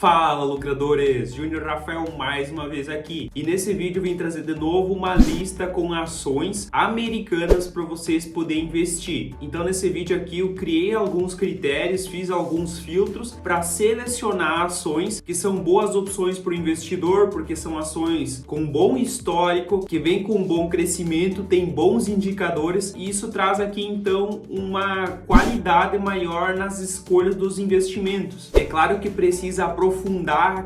Fala, lucradores! Júnior Rafael mais uma vez aqui. E nesse vídeo eu vim trazer de novo uma lista com ações americanas para vocês poderem investir. Então nesse vídeo aqui eu criei alguns critérios, fiz alguns filtros para selecionar ações que são boas opções para o investidor, porque são ações com bom histórico, que vem com bom crescimento, tem bons indicadores e isso traz aqui então uma qualidade maior nas escolhas dos investimentos. É claro que precisa aprofundar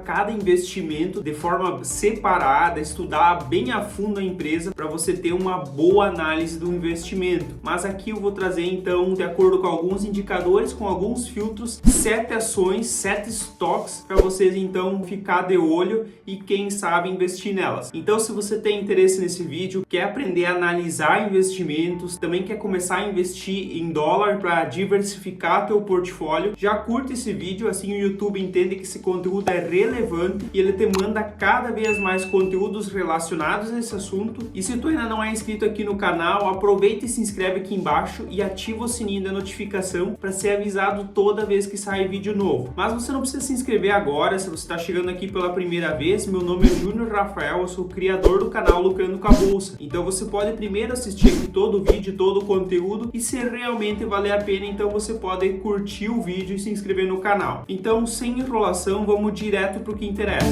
cada investimento de forma separada, estudar bem a fundo a empresa para você ter uma boa análise do investimento. Mas aqui eu vou trazer então, de acordo com alguns indicadores, com alguns filtros, 7 ações, 7 stocks para vocês então ficar de olho e quem sabe investir nelas. Então se você tem interesse nesse vídeo, quer aprender a analisar investimentos, também quer começar a investir em dólar para diversificar teu portfólio, já curte esse vídeo, assim o YouTube entende que esse conteúdo é relevante e ele te manda cada vez mais conteúdos relacionados a esse assunto. E se tu ainda não é inscrito aqui no canal, aproveita e se inscreve aqui embaixo e ativa o sininho da notificação para ser avisado toda vez que sair vídeo novo. Mas você não precisa se inscrever agora, se você está chegando aqui pela primeira vez. Meu nome é Júnior Rafael, eu sou o criador do canal Lucrando com a Bolsa. Então você pode primeiro assistir aqui todo o vídeo, todo o conteúdo e se realmente valer a pena, então você pode curtir o vídeo e se inscrever no canal. Então, sem enrolação, vamos direto para o que interessa.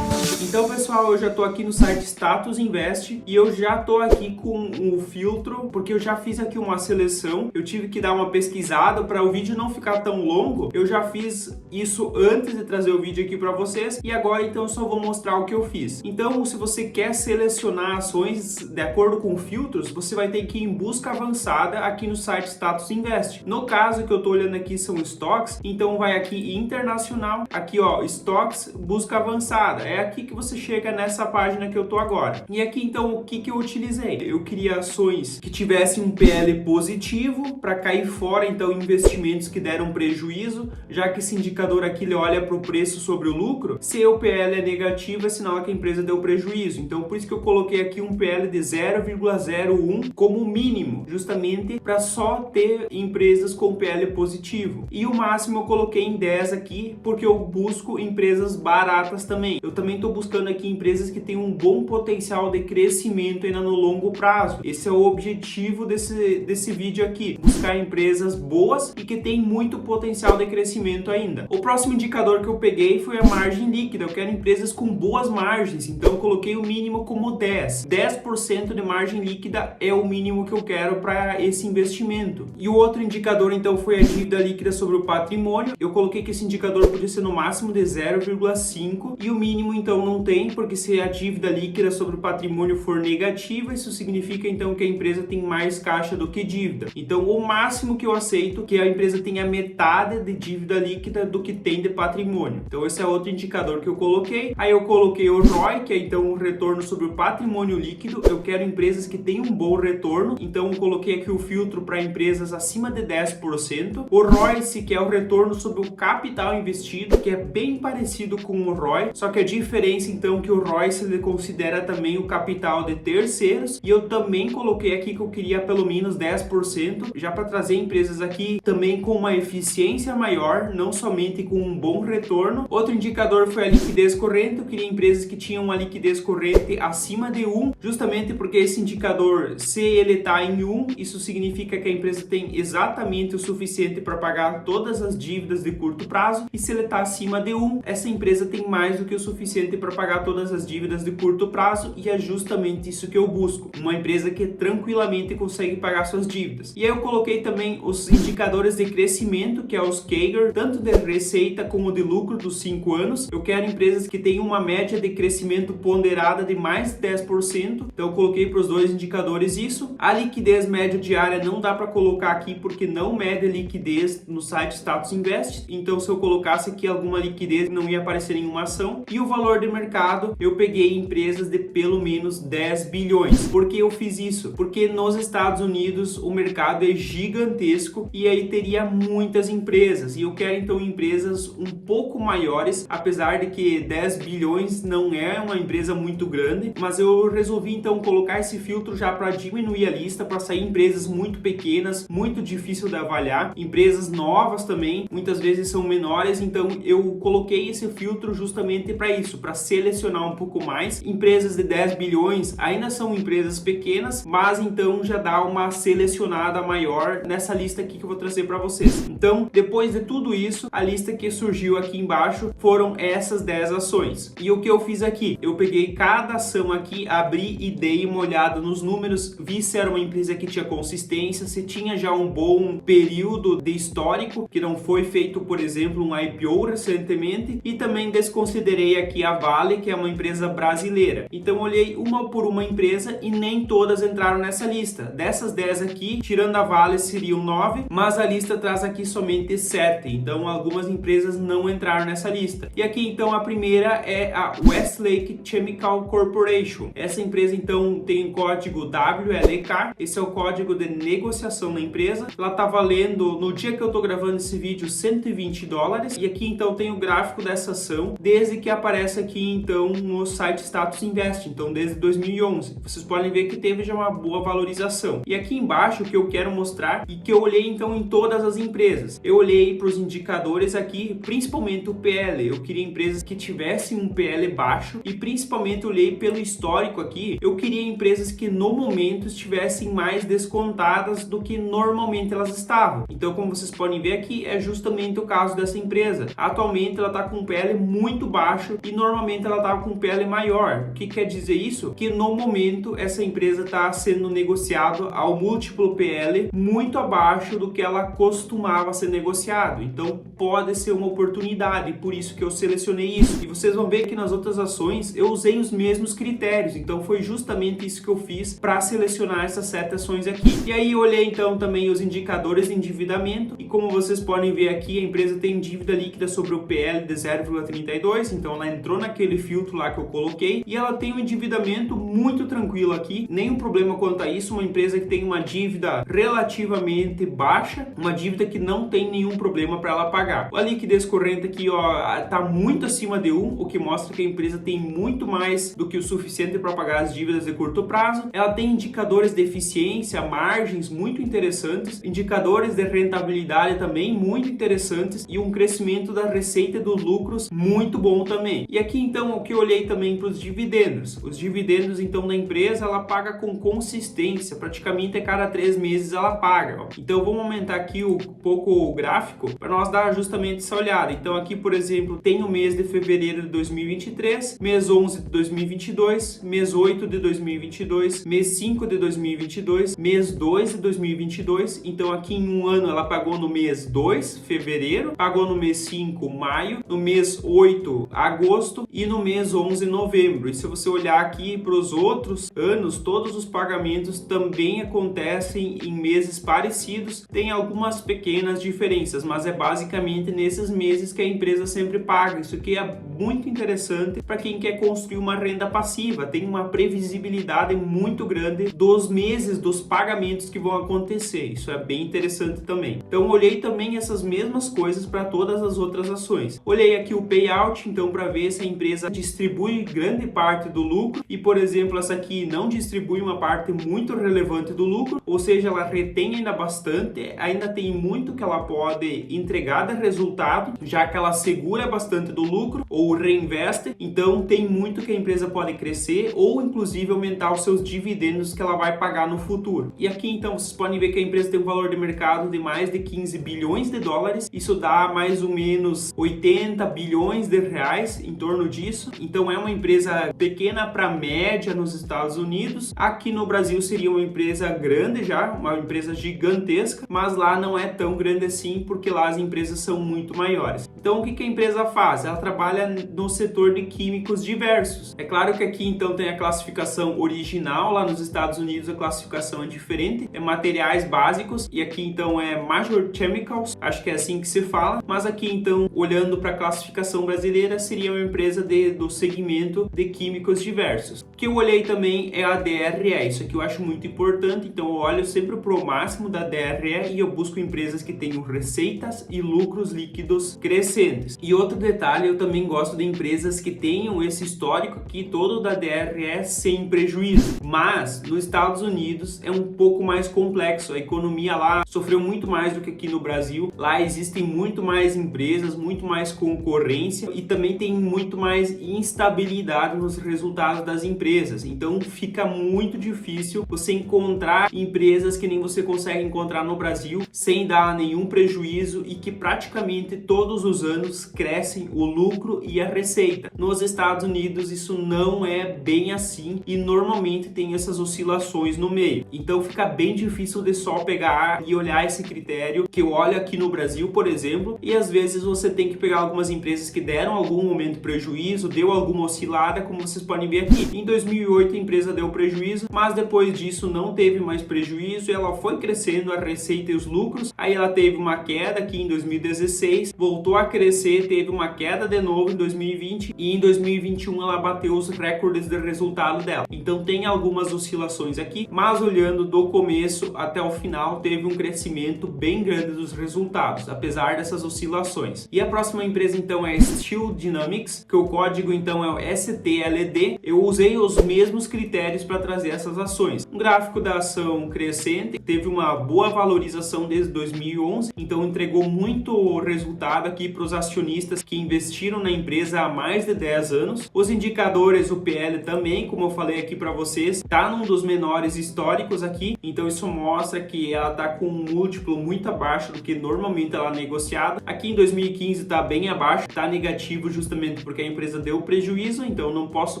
Então, pessoal, eu já estou aqui no site Status Invest e eu já estou aqui com o filtro, porque eu já fiz aqui uma seleção. Eu tive que dar uma pesquisada para o vídeo não ficar tão longo. Eu já fiz isso antes de trazer o vídeo aqui para vocês e agora então eu só vou mostrar o que eu fiz. Então, se você quer selecionar ações de acordo com filtros, você vai ter que ir em busca avançada aqui no site Status Invest. No caso que eu estou olhando aqui são stocks, então vai aqui internacional, aqui ó, stocks, busca avançada. É aqui que você chega nessa página que eu tô agora. E aqui então o que eu utilizei? Eu queria ações que tivessem um PL positivo para cair fora então investimentos que deram prejuízo, já que esse indicador aqui ele olha para o preço sobre o lucro. Se o PL é negativo é sinal que a empresa deu prejuízo. Então por isso que eu coloquei aqui um PL de 0,01 como mínimo, justamente para só ter empresas com PL positivo. E o máximo eu coloquei em 10 aqui porque eu busco empresas baratas também. Eu também estou buscando aqui empresas que têm um bom potencial de crescimento ainda no longo prazo. Esse é o objetivo desse vídeo aqui, buscar empresas boas e que têm muito potencial de crescimento ainda. O próximo indicador que eu peguei foi a margem líquida. Eu quero empresas com boas margens, então eu coloquei o mínimo como 10. 10% de margem líquida é o mínimo que eu quero para esse investimento. E o outro indicador então foi a dívida líquida sobre o patrimônio. Eu coloquei que esse indicador podia ser no máximo de 0,5 e o mínimo então não tem, porque se a dívida líquida sobre o patrimônio for negativa, isso significa então que a empresa tem mais caixa do que dívida. Então o máximo que eu aceito é que a empresa tenha metade de dívida líquida do que tem de patrimônio. Então esse é outro indicador que eu coloquei. Aí eu coloquei o ROI, que é então o retorno sobre o patrimônio líquido. Eu quero empresas que tenham um bom retorno, então eu coloquei aqui o filtro para empresas acima de 10%. O ROIC, que é o retorno sobre o capital investido, que é bem parecido com o ROI, só que a diferença então que o ROIC ele considera também o capital de terceiros, e eu também coloquei aqui que eu queria pelo menos 10%, já para trazer empresas aqui também com uma eficiência maior, não somente com um bom retorno. Outro indicador foi a liquidez corrente. Eu queria empresas que tinham uma liquidez corrente acima de 1, justamente porque esse indicador, se ele está em 1, isso significa que a empresa tem exatamente o suficiente para pagar todas as dívidas de curto prazo, e se ele está acima de 1, essa empresa tem mais do que o suficiente para pagar todas as dívidas de curto prazo, e é justamente isso que eu busco, uma empresa que tranquilamente consegue pagar suas dívidas. E aí eu coloquei também os indicadores de crescimento, que é os CAGR, tanto de receita como de lucro dos 5 anos. Eu quero empresas que tenham uma média de crescimento ponderada de mais de 10%, então eu coloquei para os dois indicadores isso. A liquidez média diária não dá para colocar aqui porque não mede liquidez no site Status Invest, então se eu colocasse aqui alguma liquidez não ia aparecer nenhuma ação. E o valor de mercado mercado, eu peguei empresas de pelo menos 10 bilhões. Por que eu fiz isso? Porque nos Estados Unidos o mercado é gigantesco e aí teria muitas empresas. E eu quero então empresas um pouco maiores, apesar de que 10 bilhões não é uma empresa muito grande, mas eu resolvi então colocar esse filtro já para diminuir a lista, para sair empresas muito pequenas, muito difícil de avaliar, empresas novas também, muitas vezes são menores, então eu coloquei esse filtro justamente para isso, para selecionar um pouco mais. Empresas de 10 bilhões ainda são empresas pequenas, mas então já dá uma selecionada maior nessa lista aqui que eu vou trazer para vocês. Então, depois de tudo isso, a lista que surgiu aqui embaixo foram essas 10 ações. E o que eu fiz aqui? Eu peguei cada ação aqui, abri e dei uma olhada nos números, vi se era uma empresa que tinha consistência, se tinha já um bom período de histórico, que não foi feito, por exemplo, um IPO recentemente, e também desconsiderei aqui a Vale, que é uma empresa brasileira. Então olhei uma por uma empresa e nem todas entraram nessa lista. Dessas 10 aqui, tirando a Vale, seriam 9, mas a lista traz aqui somente 7, então algumas empresas não entraram nessa lista. E aqui então a primeira é a Westlake Chemical Corporation. Essa empresa então tem o código WLK, esse é o código de negociação da empresa. Ela tá valendo, no dia que eu tô gravando esse vídeo, 120 dólares. E aqui então tem o gráfico dessa ação, desde que aparece aqui então no site Status Invest, então desde 2011. Vocês podem ver que teve já uma boa valorização. E aqui embaixo o que eu quero mostrar, e que eu olhei então em todas as empresas, eu olhei para os indicadores aqui, principalmente o PL. Eu queria empresas que tivessem um PL baixo e principalmente olhei pelo histórico aqui, eu queria empresas que no momento estivessem mais descontadas do que normalmente elas estavam. Então, como vocês podem ver aqui, é justamente o caso dessa empresa. Atualmente ela está com um PL muito baixo e normalmente ela estava com um PL maior. O que quer dizer isso? Que no momento essa empresa está sendo negociada ao múltiplo PL muito abaixo do que ela costumava ser negociado. Então pode ser uma oportunidade, por isso que eu selecionei isso. E vocês vão ver que nas outras ações eu usei os mesmos critérios, então foi justamente isso que eu fiz para selecionar essas 7 ações aqui. E aí eu olhei então também os indicadores de endividamento, e como vocês podem ver aqui, a empresa tem dívida líquida sobre o PL de 0,32, então ela entrou naquele filtro lá que eu coloquei, e ela tem um endividamento muito tranquilo aqui, nenhum problema quanto a isso. Uma empresa que tem uma dívida relativamente baixa, uma dívida que não tem nenhum problema para ela pagar. A liquidez corrente aqui, ó, tá muito acima de 1, o que mostra que a empresa tem muito mais do que o suficiente para pagar as dívidas de curto prazo. Ela tem indicadores de eficiência, margens muito interessantes, indicadores de rentabilidade também muito interessantes e um crescimento da receita e dos lucros muito bom também. E aqui então o que eu olhei também para os dividendos. Os dividendos então da empresa, ela paga com consistência, praticamente a cada 3 meses ela paga, ó. Então vamos aumentar aqui um pouco o gráfico para nós dar justamente essa olhada. Então aqui, por exemplo, tem o mês de fevereiro de 2023, mês 11 de 2022, mês 8 de 2022, mês 5 de 2022, mês 2 de 2022. Então aqui em um ano ela pagou no mês 2, fevereiro, pagou no mês 5, maio, no mês 8, agosto e no mês 11, novembro. E se você olhar aqui para os outros anos, todos os pagamentos também acontecem em meses parecidos. Tem algumas pequenas diferenças, mas é basicamente nesses meses que a empresa sempre paga. Isso aqui é muito interessante para quem quer construir uma renda passiva. Tem uma previsibilidade muito grande dos meses, dos pagamentos que vão acontecer. Isso é bem interessante também. Então olhei também essas mesmas coisas para todas as outras ações. Olhei aqui o payout, então, para ver se a empresa distribui grande parte do lucro, e por exemplo essa aqui não distribui uma parte muito relevante do lucro, ou seja, ela retém ainda bastante, ainda tem muito que ela pode entregar de resultado, já que ela segura bastante do lucro ou reinveste. Então tem muito que a empresa pode crescer ou inclusive aumentar os seus dividendos que ela vai pagar no futuro. E aqui então vocês podem ver que a empresa tem um valor de mercado de mais de 15 bilhões de dólares, isso dá mais ou menos 80 bilhões de reais, em torno disso. Então é uma empresa pequena para média nos Estados Unidos. Aqui no Brasil seria uma empresa grande já, uma empresa gigantesca, mas lá não é tão grande assim, porque lá as empresas são muito maiores. Então o que a empresa faz? Ela trabalha no setor de químicos diversos. É claro que aqui então tem a classificação original, lá nos Estados Unidos a classificação é diferente, é materiais básicos, e aqui então é Major Chemicals, acho que é assim que se fala, mas aqui então, olhando para a classificação brasileira, seria uma empresa do segmento de químicos diversos. O que eu olhei também é a DRE, isso aqui eu acho muito importante, então eu olho sempre para o máximo da DRE e eu busco empresas que tenham receitas e lucros líquidos crescentes. E outro detalhe, eu também gosto de empresas que tenham esse histórico aqui todo da DRE sem prejuízo, mas nos Estados Unidos é um pouco mais complexo, a economia lá sofreu muito mais do que aqui no Brasil, lá existem muito mais empresas, muito mais concorrência e também tem muito mais instabilidade nos resultados das empresas, então fica muito difícil você encontrar empresas que nem você consegue encontrar no Brasil sem dar nenhum prejuízo e que praticamente todos os anos crescem o lucro e a receita. Nos Estados Unidos isso não é bem assim e normalmente tem essas oscilações no meio, então fica bem difícil de só pegar e olhar esse critério que eu olho aqui no Brasil, por exemplo, e às vezes você tem que pegar algumas empresas que deram algum momento prejuízo, deu alguma oscilada, como vocês podem ver aqui. Em 2008 a empresa deu prejuízo, mas depois disso não teve mais prejuízo e ela foi crescendo a receita e os lucros, aí ela teve uma queda aqui em 2016, voltou a crescer, teve uma queda de novo em 2020 e em 2021 ela bateu os recordes de resultado dela. Então tem algumas oscilações aqui, mas olhando do começo até o final teve um crescimento bem grande dos resultados, apesar dessas oscilações. E a próxima empresa então é Steel Dynamics, que o código então é o STLD. Eu usei os mesmos critérios para trazer essas ações. Um gráfico da ação crescente, teve uma boa valorização desde 2011, então entregou muito resultado aqui para os acionistas que investiram na empresa há mais de 10 anos. Os indicadores, o PL também, como eu falei aqui para vocês, está num dos menores históricos aqui, então isso mostra que ela está com um múltiplo muito abaixo do que normalmente ela é negociada. Aqui em 2015 está bem abaixo, está negativo justamente porque a empresa deu prejuízo, então não posso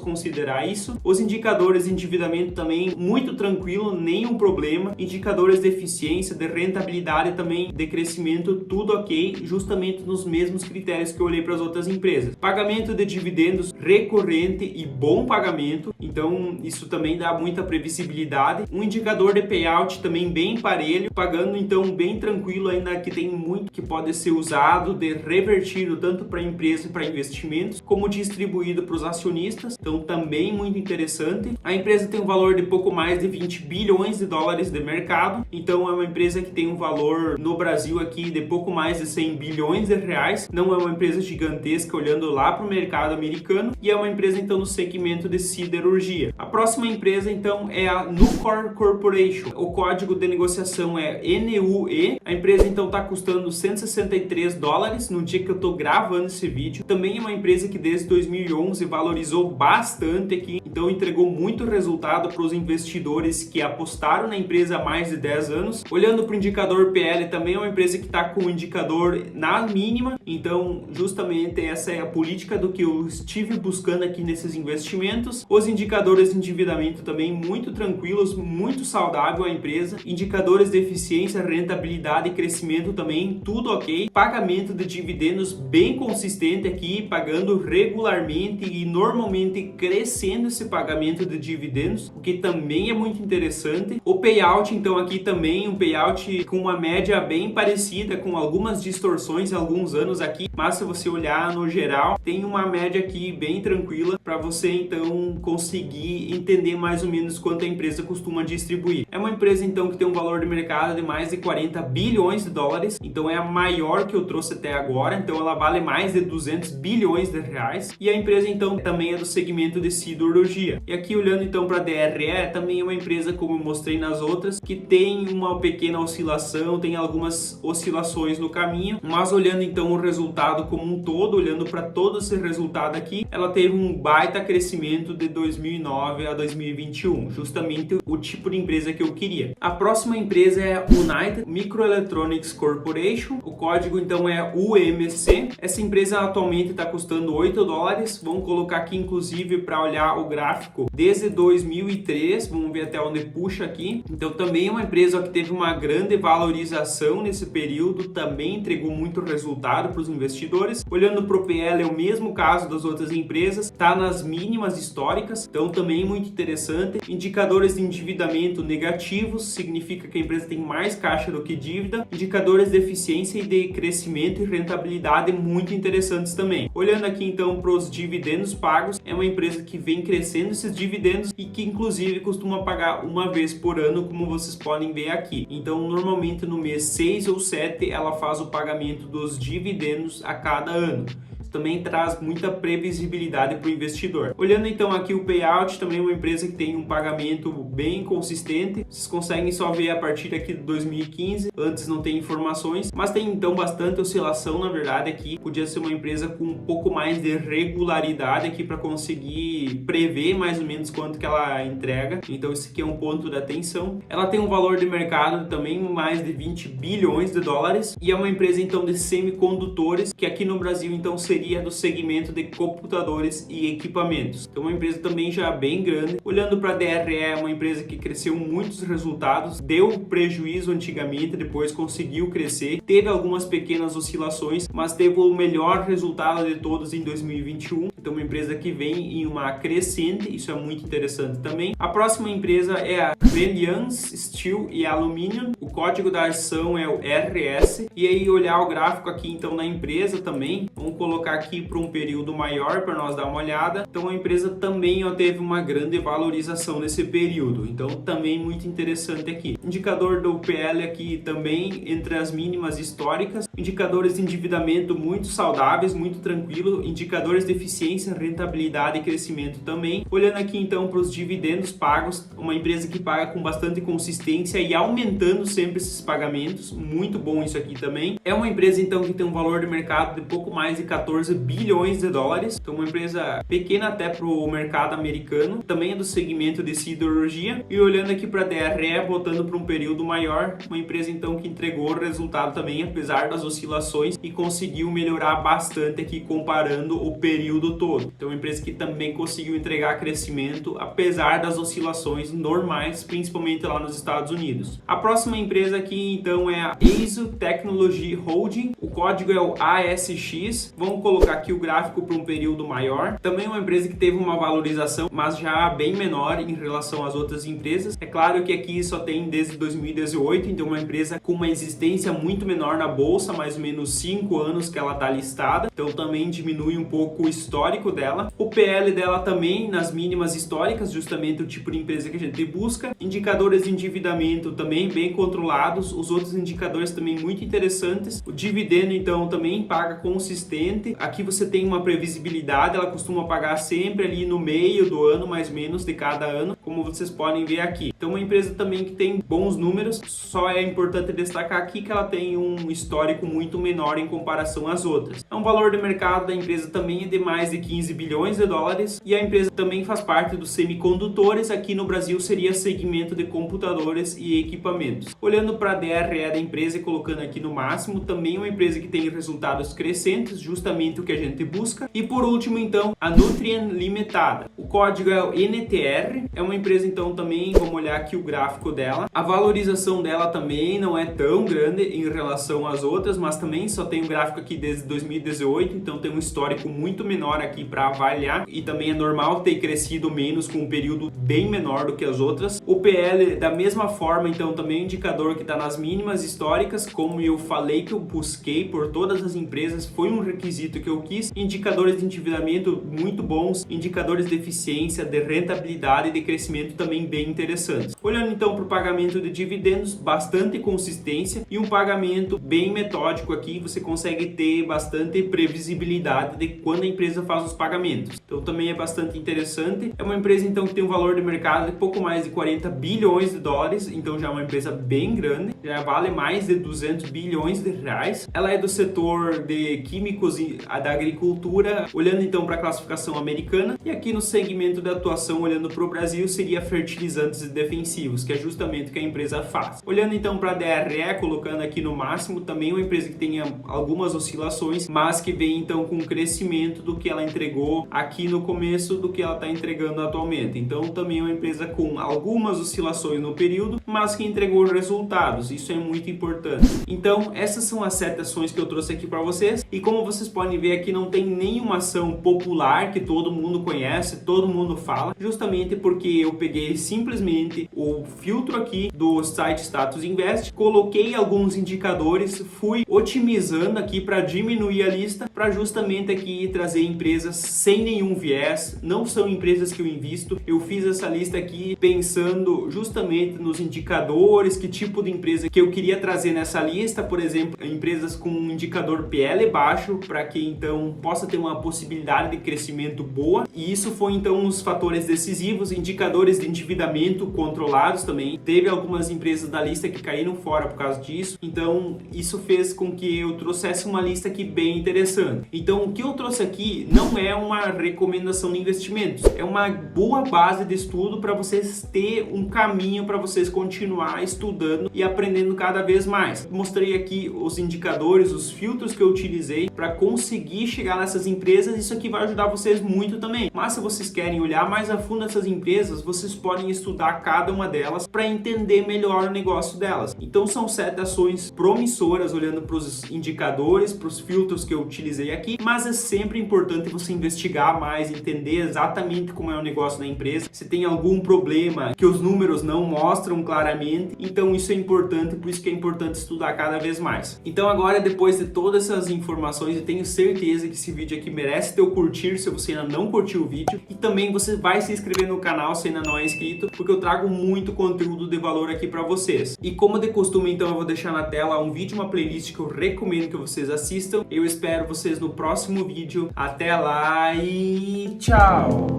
considerar isso. Os indicadores de endividamento também muito tranquilo, nenhum problema. Indicadores de eficiência, de rentabilidade também, de crescimento, tudo ok, justamente nos mesmos critérios que eu olhei para as outras empresas. Pagamento de dividendos recorrente e bom pagamento, então isso também dá muita previsibilidade. Um indicador de payout também bem parelho, pagando então bem tranquilo, ainda que tem muito que pode ser usado, de revertido tanto para a empresa e para investimentos, como distribuído para os acionistas, então também muito interessante. A empresa tem um valor de pouco mais de 20 bilhões de dólares de mercado, então é uma empresa que tem um valor no Brasil aqui de pouco mais de 100 bilhões de reais, não é uma empresa gigantesca olhando lá para o mercado americano, e é uma empresa então no segmento de siderurgia. A próxima empresa então é a Nucor Corporation, o código de negociação é NUE, a empresa então está custando 163 dólares no dia que eu estou gravando esse vídeo. Também é uma empresa que desde 2011 valorizou bastante aqui, então entregou muito resultado para os investidores que apostaram na empresa há mais de 10 anos. Olhando para o indicador PL, também é uma empresa que está com o indicador na mínima, então justamente essa é a política do que eu estive buscando aqui nesses investimentos. Os indicadores de endividamento também muito tranquilos, muito saudável a empresa. Indicadores de eficiência, rentabilidade e crescimento também, tudo ok. Pagamento de dividendos bem consistente aqui, pagando regularmente e normalmente crescendo esse pagamento de dividendos, o que também é muito interessante. O payout então aqui também, um payout com uma média bem parecida, com algumas distorções em alguns anos aqui, mas se você olhar no geral, tem uma média aqui bem tranquila para você então conseguir entender mais ou menos quanto a empresa costuma distribuir. É uma empresa então que tem um valor de mercado de mais de 40 bilhões de dólares, então é a maior que eu trouxe até agora, então ela vale mais de 200 bilhões de reais, e a empresa então também é do segmento de siderurgia. E aqui olhando então para a DRE, também é uma empresa, como eu mostrei nas outras, que tem uma pequena oscilação, tem algumas oscilações no caminho, mas olhando então o resultado como um todo, olhando para todo esse resultado aqui, ela teve um baita crescimento de 2009 2019 a 2021, justamente o tipo de empresa que eu queria. A próxima empresa é a United Microelectronics Corporation, o código então é UMC. Essa empresa atualmente está custando $8. Vamos colocar aqui inclusive para olhar o gráfico desde 2003, vamos ver até onde puxa aqui. Então também é uma empresa que teve uma grande valorização nesse período, também entregou muito resultado para os investidores. Olhando para o PL, é o mesmo caso das outras empresas, está nas mínimas históricas, então também muito interessante. Indicadores de endividamento negativos, significa que a empresa tem mais caixa do que dívida. Indicadores de eficiência e de crescimento e rentabilidade muito interessantes também. Olhando aqui então para os dividendos pagos, é uma empresa que vem crescendo esses dividendos e que inclusive costuma pagar uma vez por ano, como vocês podem ver aqui. Então normalmente no mês 6 ou 7 ela faz o pagamento dos dividendos a cada ano. Também traz muita previsibilidade para o investidor. Olhando então aqui o payout, também é uma empresa que tem um pagamento bem consistente. Vocês conseguem só ver a partir aqui de 2015, antes não tem informações, mas tem então bastante oscilação na verdade aqui. Podia ser uma empresa com um pouco mais de regularidade aqui para conseguir prever mais ou menos quanto que ela entrega. Então esse aqui é um ponto de atenção. Ela tem um valor de mercado também mais de 20 bilhões de dólares e é uma empresa então de semicondutores, que aqui no Brasil então seria do segmento de computadores e equipamentos. Então uma empresa também já bem grande. Olhando para a DRE, é uma empresa que cresceu muitos resultados, deu prejuízo antigamente, depois conseguiu crescer, teve algumas pequenas oscilações, mas teve o melhor resultado de todos em 2021. Então uma empresa que vem em uma crescente, isso é muito interessante também. A próxima empresa é a Reliance Steel e Aluminium, o código da ação é o RS. E aí olhar o gráfico aqui então na empresa também, vamos colocar aqui para um período maior para nós dar uma olhada. Então a empresa também teve uma grande valorização nesse período, então também muito interessante aqui. Indicador do PL aqui também entre as mínimas históricas, indicadores de endividamento muito saudáveis, muito tranquilo, indicadores de eficiência, rentabilidade e crescimento também. Olhando aqui então para os dividendos pagos, uma empresa que paga com bastante consistência e aumentando sempre esses pagamentos, muito bom isso aqui também. É uma empresa então que tem um valor de mercado de pouco mais de 14 bilhões de dólares, então uma empresa pequena até para o mercado americano, também é do segmento de siderurgia. E olhando aqui para a DRE, voltando para um período maior, uma empresa então que entregou resultado também apesar das oscilações e conseguiu melhorar bastante aqui comparando o período todo. Então uma empresa que também conseguiu entregar crescimento apesar das oscilações normais, principalmente lá nos Estados Unidos. A próxima empresa aqui então é a ASUS Technology Holding, o código é o ASX. Vamos colocar aqui o gráfico para um período maior. Também uma empresa que teve uma valorização, mas já bem menor em relação às outras empresas. É claro que aqui só tem desde 2018, então uma empresa com uma existência muito menor na bolsa, mais ou menos 5 anos que ela está listada, então também diminui um pouco o histórico dela. O PL dela também nas mínimas históricas, justamente o tipo de empresa que a gente busca. Indicadores de endividamento também bem controlados, os outros indicadores também muito interessantes. O dividendo então também paga consistente. Aqui você tem uma previsibilidade, ela costuma pagar sempre ali no meio do ano, mais ou menos, de cada ano, como vocês podem ver aqui. Então uma empresa também que tem bons números, só é importante destacar aqui que ela tem um histórico muito menor em comparação às outras. Então, o valor de mercado da empresa também é de mais de 15 bilhões de dólares e a empresa também faz parte dos semicondutores, aqui no Brasil seria segmento de computadores e equipamentos. Olhando para a DRE da empresa e colocando aqui no máximo, também é uma empresa que tem resultados crescentes, justamente o que a gente busca. E por último então, a Nutrien Limitada. O código é o NTR, é uma empresa então também, vamos olhar aqui o gráfico dela. A valorização dela também não é tão grande em relação às outras, mas também só tem o gráfico aqui desde 2018, então tem um histórico muito menor aqui para avaliar e também é normal ter crescido menos com um período bem menor do que as outras. O PL da mesma forma, então também é um indicador que está nas mínimas históricas, como eu falei que eu busquei por todas as empresas, foi um requisito que eu quis. Indicadores de endividamento muito bons, indicadores de eficiência, de rentabilidade e de crescimento também bem interessantes. Olhando então para o pagamento de dividendos, bastante consistência e um pagamento bem metódico aqui, você consegue ter bastante previsibilidade de quando a empresa faz os pagamentos. então também é bastante interessante. É uma empresa então que tem um valor de mercado de pouco mais de 40 bilhões de dólares, então já é uma empresa bem grande, já vale mais de 200 bilhões de reais. Ela é do setor de químicos e da agricultura, olhando então para a classificação americana, e aqui no segmento de atuação, olhando para o Brasil, seria fertilizantes e defensivos, que é justamente o que a empresa faz. Olhando então para a DRE, colocando aqui no máximo, também uma empresa que tenha algumas oscilações, mas que vem então com crescimento do que ela entregou aqui no começo do que ela está entregando atualmente. Então também é uma empresa com algumas oscilações no período, mas que entregou resultados. Isso é muito importante. Então essas são as 7 ações que eu trouxe aqui para vocês, e como vocês podem ver aqui, não tem nenhuma ação popular que todo mundo conhece, todo mundo fala, justamente porque eu peguei simplesmente o filtro aqui do site Status Invest, coloquei alguns indicadores, fui otimizando aqui para diminuir a lista, para justamente aqui trazer empresas sem nenhum viés. Não são empresas que eu invisto, eu fiz essa lista aqui pensando justamente nos indicadores, que tipo de empresa que eu queria trazer nessa lista. Por exemplo, empresas com um indicador PL baixo, para que então possa ter uma possibilidade de crescimento boa, e isso foi então os fatores decisivos. Indicadores de endividamento controlados também, teve algumas empresas da lista que caíram fora por causa disso, então isso fez com que eu trouxesse uma lista aqui bem interessante. Então o que eu trouxe aqui não é uma recomendação de investimentos, é uma boa base de estudo para vocês ter um caminho para vocês continuar estudando e aprendendo cada vez mais. Mostrei aqui os indicadores, os filtros que eu utilizei para conseguir chegar nessas empresas. Isso aqui vai ajudar vocês muito também, mas se vocês querem olhar mais a fundo essas empresas, vocês podem estudar cada uma delas para entender melhor o negócio delas. Então são 7 ações promissoras, olhando para os indicadores, para os filtros que eu utilizei aqui, mas é sempre importante você investigar mais, entender exatamente como é o negócio da empresa, se tem algum problema que os números não mostram claramente. Então isso é importante, por isso que é importante estudar cada vez mais. Então agora, depois de todas essas informações, eu tenho certeza que esse vídeo aqui merece teu curtir, se você ainda não curtiu o vídeo, e também você vai se inscrever no canal se ainda não é inscrito, porque eu trago muito conteúdo de valor aqui para vocês. E como de costume, então eu vou deixar na tela um vídeo, uma playlist que eu recomendo que vocês assistam. Eu espero vocês no próximo vídeo. Até lá e tchau!